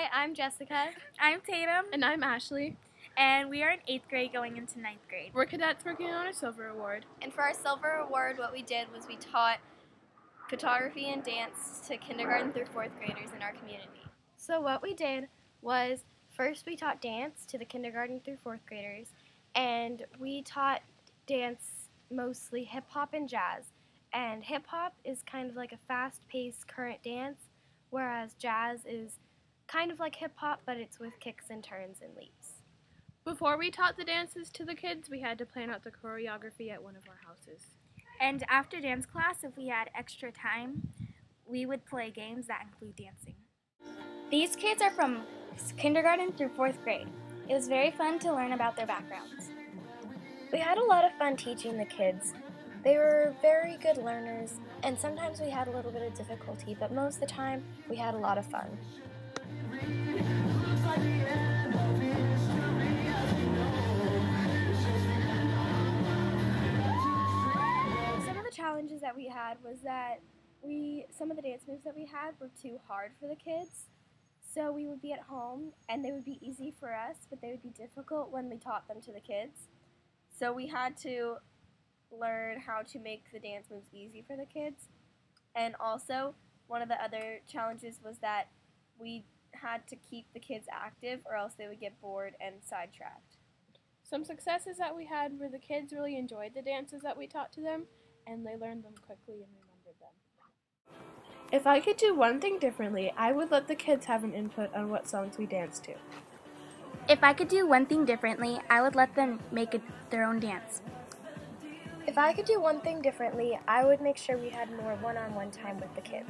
Hi, I'm Jessica. I'm Tatum. And I'm Ashley. And we are in 8th grade going into 9th grade. We're cadets working on a silver award. And for our silver award, what we did was we taught photography and dance to kindergarten through 4th graders in our community. So what we did was first we taught dance to the kindergarten through 4th graders, and we taught dance mostly hip-hop and jazz. And hip-hop is kind of like a fast-paced current dance, whereas jazz is kind of like hip-hop, but it's with kicks and turns and leaps. Before we taught the dances to the kids, we had to plan out the choreography at one of our houses. And after dance class, if we had extra time, we would play games that include dancing. These kids are from kindergarten through 4th grade. It was very fun to learn about their backgrounds. We had a lot of fun teaching the kids. They were very good learners, and sometimes we had a little bit of difficulty, but most of the time we had a lot of fun. Some of the challenges that we had was that some of the dance moves that we had were too hard for the kids. So we would be at home and they would be easy for us, but they would be difficult when we taught them to the kids. So we had to learn how to make the dance moves easy for the kids. And also, one of the other challenges was that we had to keep the kids active or else they would get bored and sidetracked. Some successes that we had were the kids really enjoyed the dances that we taught to them, and they learned them quickly and remembered them. If I could do one thing differently, I would let the kids have an input on what songs we dance to. If I could do one thing differently, I would let them make their own dance. If I could do one thing differently, I would make sure we had more one-on-one time with the kids.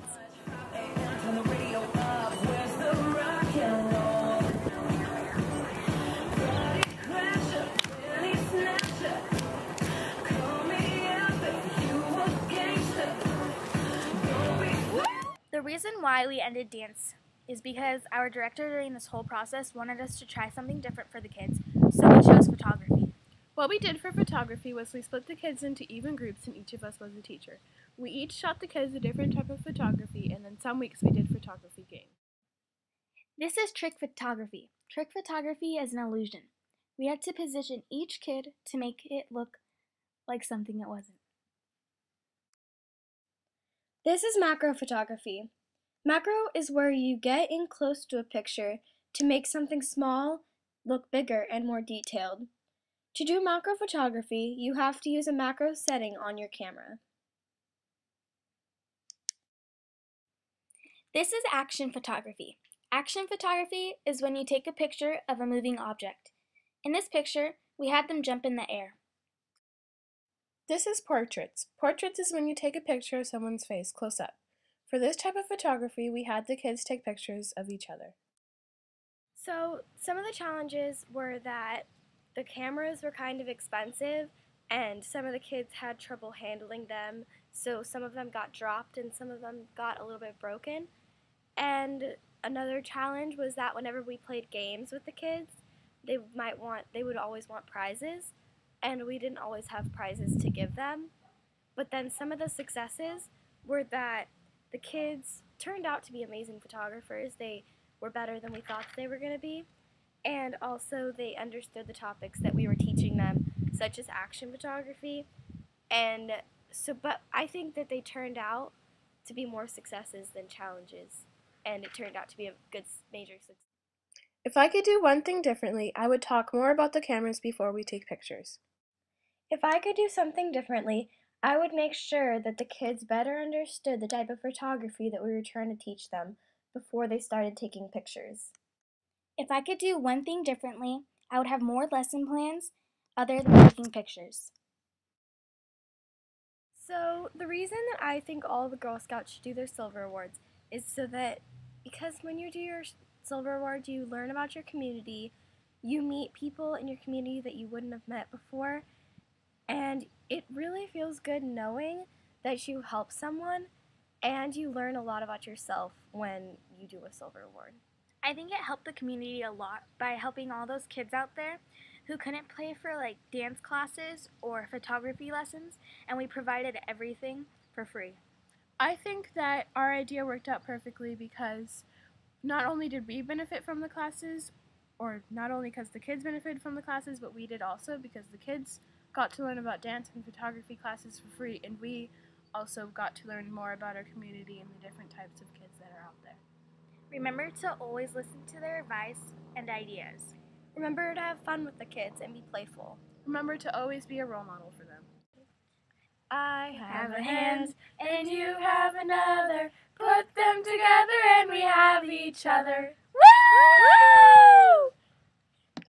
The reason why we ended dance is because our director during this whole process wanted us to try something different for the kids, so we chose photography. What we did for photography was we split the kids into even groups and each of us was a teacher. We each taught the kids a different type of photography, and then some weeks we did photography games. This is trick photography. Trick photography is an illusion. We had to position each kid to make it look like something it wasn't. This is macro photography. Macro is where you get in close to a picture to make something small look bigger and more detailed. To do macro photography, you have to use a macro setting on your camera. This is action photography. Action photography is when you take a picture of a moving object. In this picture, we had them jump in the air. This is portraits. Portraits is when you take a picture of someone's face close up. For this type of photography, we had the kids take pictures of each other. So some of the challenges were that the cameras were kind of expensive and some of the kids had trouble handling them, so some of them got dropped and some of them got a little bit broken. And another challenge was that whenever we played games with the kids, they would always want prizes, and we didn't always have prizes to give them. But then some of the successes were that the kids turned out to be amazing photographers. They were better than we thought they were going to be. And also they understood the topics that we were teaching them, such as action photography. But I think that they turned out to be more successes than challenges. And it turned out to be a good major success. If I could do one thing differently, I would talk more about the cameras before we take pictures. If I could do something differently, I would make sure that the kids better understood the type of photography that we were trying to teach them before they started taking pictures. If I could do one thing differently, I would have more lesson plans other than taking pictures. So the reason that I think all the Girl Scouts should do their Silver Awards is so that because when you do your Silver Award, you learn about your community, you meet people in your community that you wouldn't have met before, and it really feels good knowing that you help someone and you learn a lot about yourself when you do a Silver Award. I think it helped the community a lot by helping all those kids out there who couldn't pay for like dance classes or photography lessons, and we provided everything for free. I think that our idea worked out perfectly because not only did we benefit from the classes, or not only because the kids benefited from the classes, but we did also because the kids got to learn about dance and photography classes for free, and we also got to learn more about our community and the different types of kids that are out there. Remember to always listen to their advice and ideas. Remember to have fun with the kids and be playful. Remember to always be a role model for them. I Have a hand, and you have another. Put them together, and we have each other. Woo!